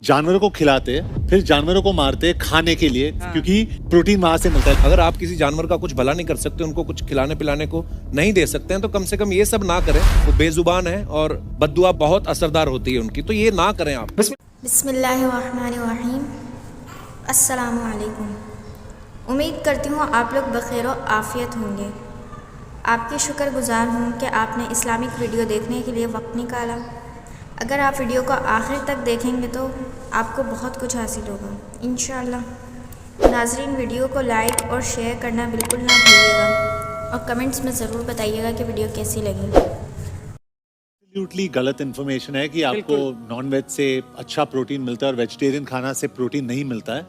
जानवरों को खिलाते फिर जानवरों को मारते खाने के लिए, क्योंकि प्रोटीन वहां से मिलता है। अगर आप किसी जानवर का कुछ भला नहीं कर सकते, उनको कुछ खिलाने पिलाने को नहीं दे सकते हैं, तो कम से कम ये सब ना करें। वो बेजुबान है और बद्दुआ बहुत असरदार होती है उनकी, तो ये ना करें आप। बिस्मिल्लाहिर्रहमानिर्रहीम। अस्सलामु अलैकुम। उम्मीद करती हूँ आप लोग बखैर और आफ़ियत होंगे। आपकी शुक्रगुजार हूँ कि आपने इस्लामिक वीडियो देखने के लिए वक्त निकाला। अगर आप वीडियो को आखिर तक देखेंगे तो आपको बहुत कुछ हासिल होगा इंशाअल्लाह। नाज़रीन, वीडियो को लाइक और शेयर करना बिल्कुल ना भूलिएगा और कमेंट्स में ज़रूर बताइएगा कि वीडियो कैसी लगी। एब्सोल्युटली गलत इन्फॉर्मेशन है कि आपको नॉन वेज से अच्छा प्रोटीन मिलता है और वेजिटेरियन खाना से प्रोटीन नहीं मिलता है।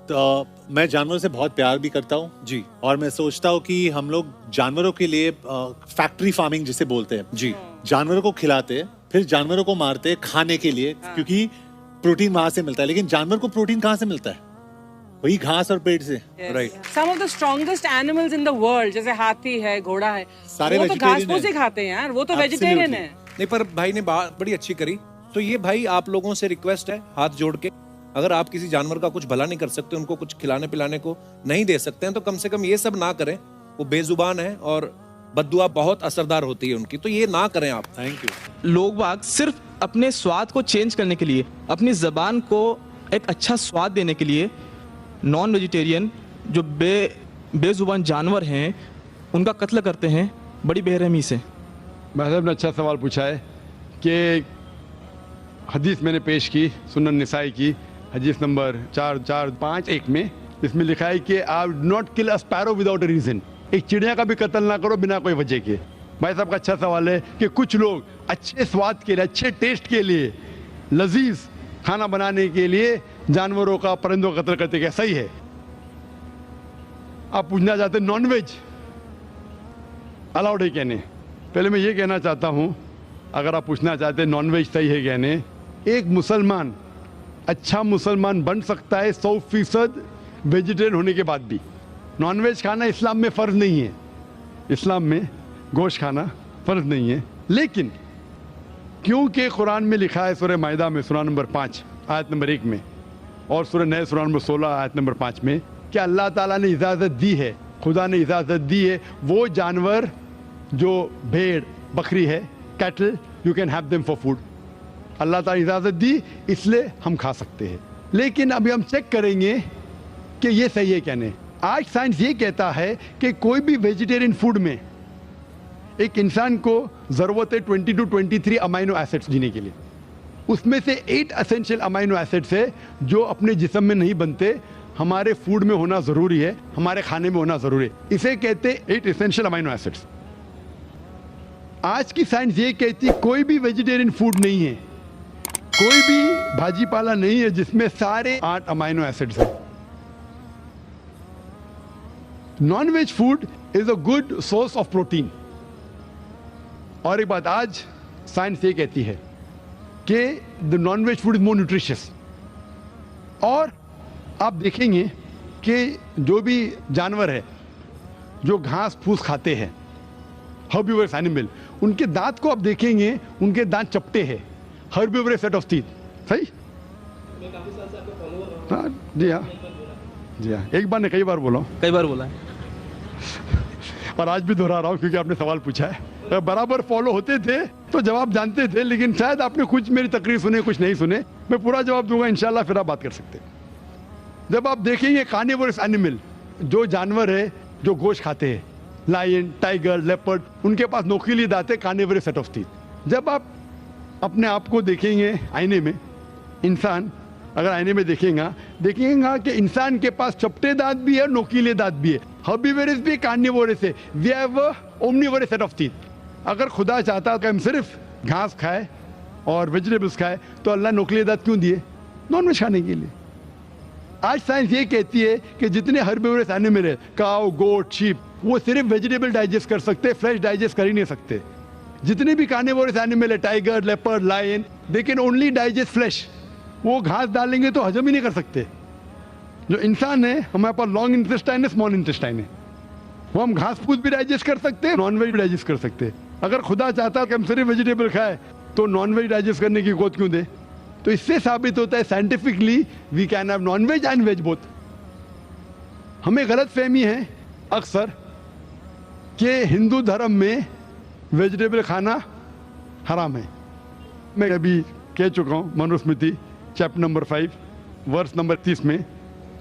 तो मैं जानवरों से बहुत प्यार भी करता हूँ जी, और मैं सोचता हूँ कि हम लोग जानवरों के लिए फैक्ट्री फार्मिंग जिसे बोलते हैं जी, जानवरों को खिलाते फिर जानवरों को मारते खाने के लिए, क्योंकि प्रोटीन वहां से मिलता है। लेकिन जानवर को प्रोटीन कहाँ से मिलता है? वही घास और पेड़ से, right. Some of the strongest animals in the world, जैसे हाथी है, घोड़ा है, सारे वो तो घास फूस ही है। खाते हैं यार, वो तो वेजिटेरियन है। नहीं, पर भाई ने बात बड़ी अच्छी करी। तो ये भाई आप लोगों से रिक्वेस्ट है, हाथ जोड़ के, अगर आप किसी जानवर का कुछ भला नहीं कर सकते, उनको कुछ खिलाने पिलाने को नहीं दे सकते हैं, तो कम से कम ये सब ना करें। वो बेजुबान है और बद्दुआ बहुत असरदार होती है उनकी, तो ये ना करें आप। Thank you. लोग बाग सिर्फ अपने स्वाद को चेंज करने के लिए, अपनी ज़बान को एक अच्छा स्वाद देने के लिए नॉन वेजिटेरियन जो बेजुबान जानवर हैं उनका कत्ल करते हैं बड़ी बेरहमी से। भाई साहब ने अच्छा सवाल पूछा है कि हदीस मैंने पेश की, सुनन निसाई की हदीस नंबर 4451 में, इसमें लिखा है कि आप not kill a sparrow without a reason. एक चिड़िया का भी कत्ल ना करो बिना कोई वजह के। भाई साहब का अच्छा सवाल है कि कुछ लोग अच्छे स्वाद के लिए, अच्छे टेस्ट के लिए, लजीज खाना बनाने के लिए जानवरों का, परिंदों का कत्ल करते, क्या सही है? आप पूछना चाहते नॉन वेज अलाउड है कहने। पहले मैं ये कहना चाहता हूँ, अगर आप पूछना चाहते नॉन वेज सही है कहने, एक मुसलमान अच्छा मुसलमान बन सकता है 100% वेजिटेरियन होने के बाद भी। नॉन वेज खाना इस्लाम में फ़र्ज नहीं है, इस्लाम में गोश्त खाना फ़र्ज नहीं है। लेकिन क्योंकि कुरान में लिखा है सूरह माइदा में सूरा नंबर 5 आयत नंबर 1 में, और सूरह नए सूरा नंबर 16 आयत नंबर 5 में, कि अल्लाह ताला ने इजाज़त दी है, खुदा ने इजाज़त दी है, वो जानवर जो भेड़ बकरी है, cattle, you can have them for food. Allah ताला इजाज़त दी, इसलिए हम खा सकते हैं। लेकिन अभी हम चेक करेंगे कि ये सही है क्या नहीं। आज साइंस ये कहता है कि कोई भी वेजिटेरियन फूड में एक इंसान को ज़रूरत है 20 to 23 अमाइनो एसिड्स जीने के लिए। उसमें से 8 एसेंशियल अमाइनो एसिड्स है जो अपने जिस्म में नहीं बनते, हमारे फूड में होना ज़रूरी है, हमारे खाने में होना ज़रूरी है। इसे कहते हैं 8 एसेंशियल अमाइनो एसिड्स। आज की साइंस ये कहती कोई भी वेजिटेरियन फूड नहीं है, कोई भी भाजी पाला नहीं है जिसमें सारे 8 अमाइनो एसिड्स हैं। Non veg food is a good source of protein. और एक बात आज साइंस ये कहती है कि the non veg food is more nutritious. और आप देखेंगे कि जो भी जानवर है जो घास फूस खाते हैं, हर्बिवरस एनिमल, उनके दांत को आप देखेंगे, उनके दांत चपटे हैं, हर्बिवरस सेट ऑफ टीथ। सही? हाँ जी, हाँ जी, हाँ। एक बार ने कई बार बोला है और आज भी दोहरा रहा हूँ क्योंकि आपने सवाल पूछा है। बराबर फॉलो होते थे तो जवाब जानते थे, लेकिन शायद आपने कुछ मेरी तकरीर सुने, कुछ नहीं सुने। मैं पूरा जवाब दूंगा इंशाल्लाह, फिर आप बात कर सकते हैं। जब आप देखेंगे कार्निवोरस एनिमल, जो जानवर है जो गोश्त खाते हैं, लायन, टाइगर, लेपर्ड, उनके पास नोकीली दांत है, कार्निवोरस सेट ऑफ टीथ। जब आप अपने आप को देखेंगे आईने में, इंसान अगर आईने में देखेंगे कि इंसान के पास चपटे दांत भी है, नोकीले दांत भी है। हर्बिवोरस भी कार्निवोरस है, we have omnivorous set of teeth. अगर खुदा चाहता कि हम सिर्फ घास खाए और वेजिटेबल्स खाए तो अल्लाह नोकीले दांत क्यों दिए? नॉन वेज खाने के लिए। आज साइंस ये कहती है कि जितने हर्बिवोरस एनिमल है, काऊ, गोट, शीप, वो सिर्फ वेजिटेबल डाइजेस्ट कर सकते, फ्रेश डाइजेस्ट कर ही नहीं सकते। जितने भी कार्निवोरस एनिमल है, tiger, leopard, lion, they can only digest flesh. वो घास डालेंगे तो हजम ही नहीं कर सकते। जो इंसान है, हमारे पास लॉन्ग इंटेस्टाइन है, स्मॉल इंटेस्टाइन है, वो हम घास फूस भी डाइजेस्ट कर सकते हैं, नॉन वेज भी डाइजेस्ट कर सकते हैं। अगर खुदा चाहता कि हम सिर्फ वेजिटेबल खाए तो नॉन वेज डाइजेस्ट करने की गोद क्यों दे? तो इससे साबित होता है scientifically we can have non veg and veg both. हमें गलत फहमी है अक्सर कि हिंदू धर्म में वेजिटेबल खाना हराम है। मैं अभी कह चुका हूँ Manusmriti chapter number 5 verse number 30 में,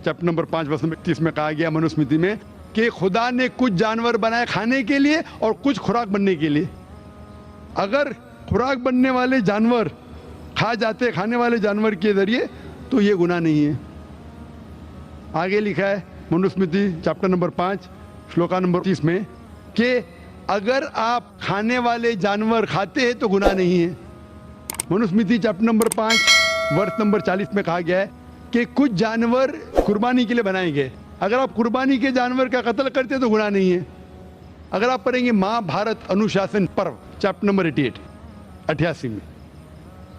चैप्टर नंबर 5 वर्स नंबर 30 में कहा गया मनुस्मृति में कि खुदा ने कुछ जानवर बनाए खाने के लिए और कुछ खुराक बनने के लिए। अगर खुराक बनने वाले जानवर खा जाते खाने वाले जानवर के जरिए तो ये गुनाह नहीं है। आगे लिखा है Manusmriti chapter number 5 shloka number 30 में कि अगर आप खाने वाले जानवर खाते हैं तो गुनाह नहीं है। मनुस्मृति चैप्टर नंबर 5 वर्ष नंबर 40 में कहा गया है कि कुछ जानवर कुर्बानी के लिए बनाए गए, अगर आप कुर्बानी के जानवर का कत्ल करते हैं तो गुनाह नहीं है। अगर आप पढ़ेंगे महाभारत अनुशासन पर्व चैप्टर नंबर 88 में,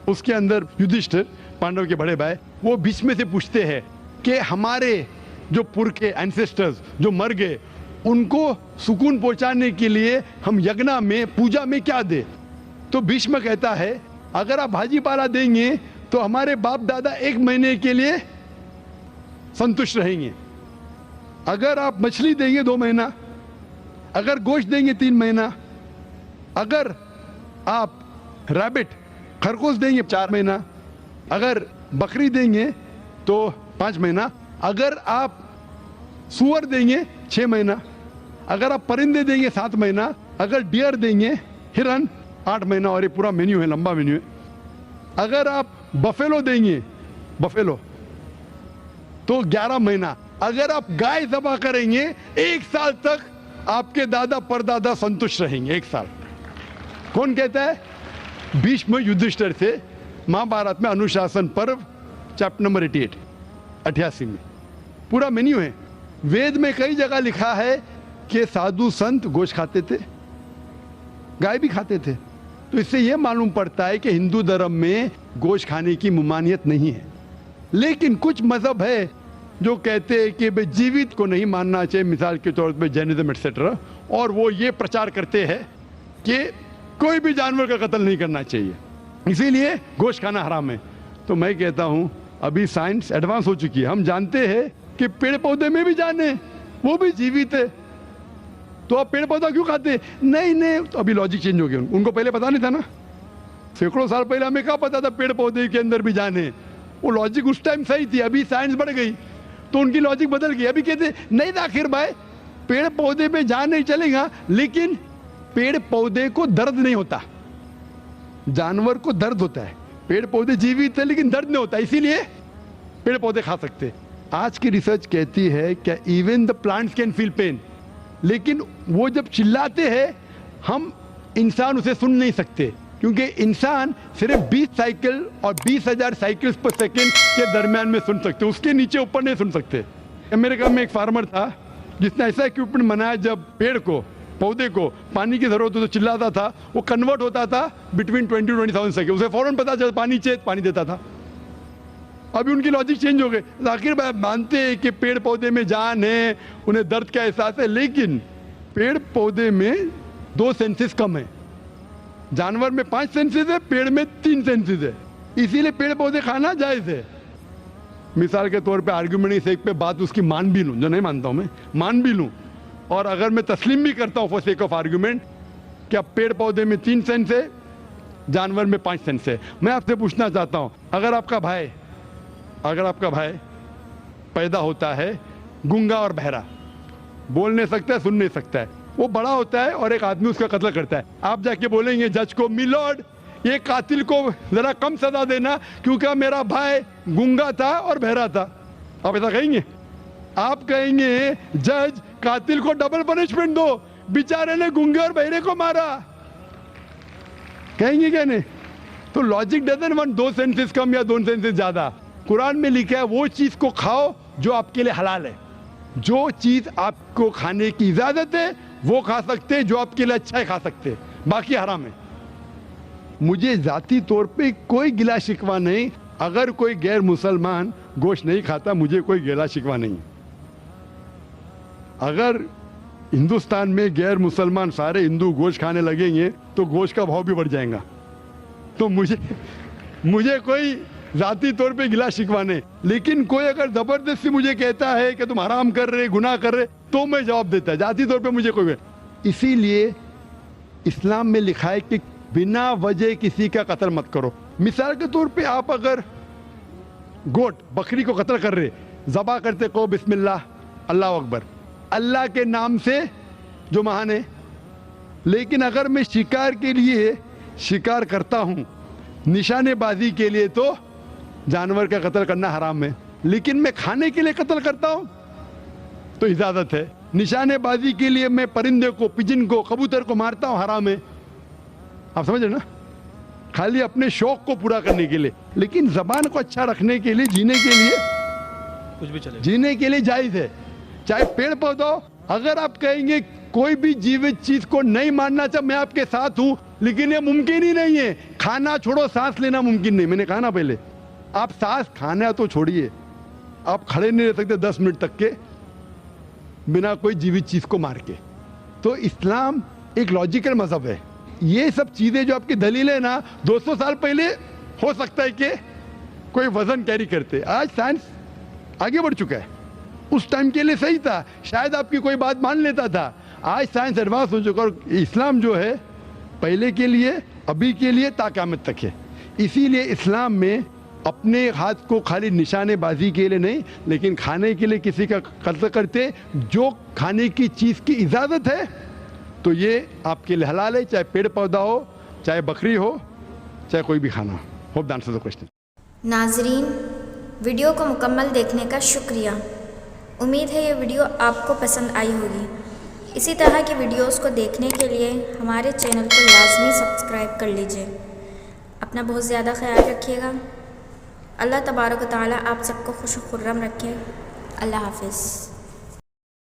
उसके अंदर युधिष्ठिर पांडव के बड़े भाई वो बीच में से पूछते हैं कि हमारे जो पुरखे एंसेस्टर्स जो मर गए उनको सुकून पहुंचाने के लिए हम यज्ञ में पूजा में क्या दे। तो भीष्म कहता है अगर आप भाजी पाला देंगे तो हमारे बाप दादा 1 महीने के लिए संतुष्ट रहेंगे। अगर आप मछली देंगे 2 महीना, अगर गोश्त देंगे 3 महीना, अगर आप रैबिट खरगोश देंगे 4 महीना, अगर बकरी देंगे तो 5 महीना, अगर आप सुअर देंगे 6 महीना, अगर आप परिंदे देंगे 7 महीना, अगर डियर देंगे हिरन 8 महीना। और ये पूरा मेन्यू है, लंबा मेन्यू है। अगर आप बफेलो देंगे बफेलो तो 11 महीना। अगर आप गाय ज़बह करेंगे 1 साल तक आपके दादा परदादा संतुष्ट रहेंगे। 1 साल। कौन कहता है? भीष्म युधिष्ठिर से महाभारत में अनुशासन पर्व चैप्टर नंबर 88 में पूरा मेन्यू है। वेद में कई जगह लिखा है कि साधु संत गोश्त खाते थे, गाय भी खाते थे। तो इससे यह मालूम पड़ता है कि हिंदू धर्म में गोश्त खाने की ममानियत नहीं है। लेकिन कुछ मजहब है जो कहते हैं कि भाई जीवित को नहीं मानना चाहिए, मिसाल के तौर पे जैनिज्म एक्सेट्रा, और वो ये प्रचार करते हैं कि कोई भी जानवर का कत्ल नहीं करना चाहिए, इसीलिए गोश्त खाना हराम है। तो मैं कहता हूँ अभी साइंस एडवांस हो चुकी है, हम जानते हैं कि पेड़ पौधे में भी जान है, वो भी जीवित है, तो आप पेड़ पौधा क्यों खाते? नहीं, तो अभी लॉजिक चेंज हो गया। उनको पहले पता नहीं था ना, सैकड़ों साल पहले हमें क्या पता था पेड़ पौधे के अंदर भी जान है। वो लॉजिक उस टाइम सही थी, अभी साइंस बढ़ गई तो उनकी लॉजिक बदल गई। अभी कहते नहीं था आखिर भाई पेड़ पौधे में जान नहीं चलेगा, लेकिन पेड़ पौधे को दर्द नहीं होता, जानवर को दर्द होता है। पेड़ पौधे जीवित है लेकिन दर्द नहीं होता, इसीलिए पेड़ पौधे खा सकते। आज की रिसर्च कहती है क्या even the plants can feel pain, लेकिन वो जब चिल्लाते हैं हम इंसान उसे सुन नहीं सकते, क्योंकि इंसान सिर्फ 20 साइकिल और 20,000 साइकिल्स पर सेकेंड के दरमियान में सुन सकते, उसके नीचे ऊपर नहीं सुन सकते। अमेरिका में एक फार्मर था जिसने ऐसा इक्विपमेंट बनाया, जब पेड़ को पौधे को पानी की जरूरत हो तो चिल्लाता था, वो कन्वर्ट होता था बिटवीन 20 to 20,000 सेकेंड, उसे फौरन पता चल पानी चाहिए, पानी देता था। अभी उनकी लॉजिक चेंज हो गए। आखिर मानते हैं कि पेड़ पौधे में जान है, उन्हें दर्द का एहसास है, लेकिन पेड़ पौधे में 2 सेंसेस कम है, जानवर में 5 सेंसेस है, पेड़ में 3 सेंसेस है, इसीलिए पेड़ पौधे खाना जायज है। मिसाल के तौर पे आर्ग्यूमेंट की सेक पे बात उसकी मान भी लूं, जो नहीं मानता हूं मैं, मान भी लूं, और अगर मैं तस्लीम भी करता हूं फॉर सेक ऑफ आर्ग्यूमेंट क्या पेड़ पौधे में 3 सेंस है, जानवर में 5 सेंस है। मैं आपसे पूछना चाहता हूं, अगर आपका भाई पैदा होता है गूंगा और बहरा, बोल नहीं सकता है, सुन नहीं सकता है, वो बड़ा होता है और एक आदमी उसका कत्ल करता है, आप जाके बोलेंगे जज को, मिलॉर्ड ये कातिल को जरा कम सजा देना क्योंकि मेरा भाई गूंगा था और बहरा था, आप ऐसा कहेंगे? आप कहेंगे जज कातिल को डबल पनिशमेंट दो, बेचारे ने गूंगे और बहरे को मारा, कहेंगे क्या नहीं? तो लॉजिक डजंट वांट 2 सेंसेस कम या 2 सेंसेस ज्यादा। कुरान में लिखा है वो चीज को खाओ जो आपके लिए हलाल है, जो चीज आपको खाने की इजाजत है वो खा सकते हैं, जो आपके लिए अच्छा है खा सकते हैं, बाकी हराम है। मुझे जाती तौर पे कोई गिला शिकवा नहीं, अगर कोई गैर मुसलमान गोश्त नहीं खाता मुझे कोई गिला शिकवा नहीं। अगर हिंदुस्तान में गैर मुसलमान सारे हिंदू गोश्त खाने लगेंगे तो गोश्त का भाव भी बढ़ जाएगा। तो मुझे कोई जाती तौर पे गिला शिकवाने, लेकिन कोई अगर जबरदस्ती मुझे कहता है कि तुम हराम कर रहे, गुनाह कर रहे, तो मैं जवाब देता है। जाती तौर पे मुझे कोई, इसीलिए इस्लाम में लिखा है कि बिना वजह किसी का कत्ल मत करो। मिसाल के तौर पे आप अगर गोट बकरी को कत्ल कर रहे, ज़बा करते को बिस्मिल्लाह अल्लाह अकबर, अल्लाह के नाम से जो महान है। लेकिन अगर मैं शिकार के लिए शिकार करता हूँ, निशानेबाजी के लिए, तो जानवर का कत्ल करना हराम है। लेकिन मैं खाने के लिए कत्ल करता हूँ तो इजाज़त है। निशानेबाजी के लिए मैं परिंदे को, पिजन को, कबूतर को मारता हूँ, हराम है। आप समझ रहे ना, खाली अपने शौक को पूरा करने के लिए। लेकिन जबान को अच्छा रखने के लिए, जीने के लिए कुछ भी चले, जीने के लिए जायज़ है। चाहे पेड़ पौधा हो, अगर आप कहेंगे कोई भी जीवित चीज को नहीं मारना चाहिए, मैं आपके साथ हूं, लेकिन ये मुमकिन ही नहीं है। खाना छोड़ो, सांस लेना मुमकिन नहीं। मैंने कहा ना पहले, आप सांस खाना तो छोड़िए, आप खड़े नहीं रह सकते 10 मिनट तक के बिना कोई जीवित चीज को मार के। तो इस्लाम एक लॉजिकल मजहब है। ये सब चीजें जो आपकी दलील है ना, 200 साल पहले हो सकता है कि कोई वजन कैरी करते, आज साइंस आगे बढ़ चुका है। उस टाइम के लिए सही था, शायद आपकी कोई बात मान लेता था। आज साइंस एडवांस हो चुका और इस्लाम जो है पहले के लिए, अभी के लिए, ता क़यामत तक है। इसीलिए इस्लाम में अपने हाथ को खाली निशानेबाजी के लिए नहीं, लेकिन खाने के लिए किसी का कत्ल करते, जो खाने की चीज़ की इजाज़त है तो ये आपके लिए हलाल है, चाहे पेड़ पौधा हो, चाहे बकरी हो, चाहे कोई भी खाना हो। Hope the answer the question. नाजरीन, वीडियो को मुकम्मल देखने का शुक्रिया। उम्मीद है ये वीडियो आपको पसंद आई होगी। इसी तरह की वीडियोस को देखने के लिए हमारे चैनल को लाजमी सब्सक्राइब कर लीजिए। अपना बहुत ज़्यादा ख्याल रखिएगा। अल्लाह तबारक व तआला आप सबको खुश खुर्रम रखे। अल्लाह हाफिज़।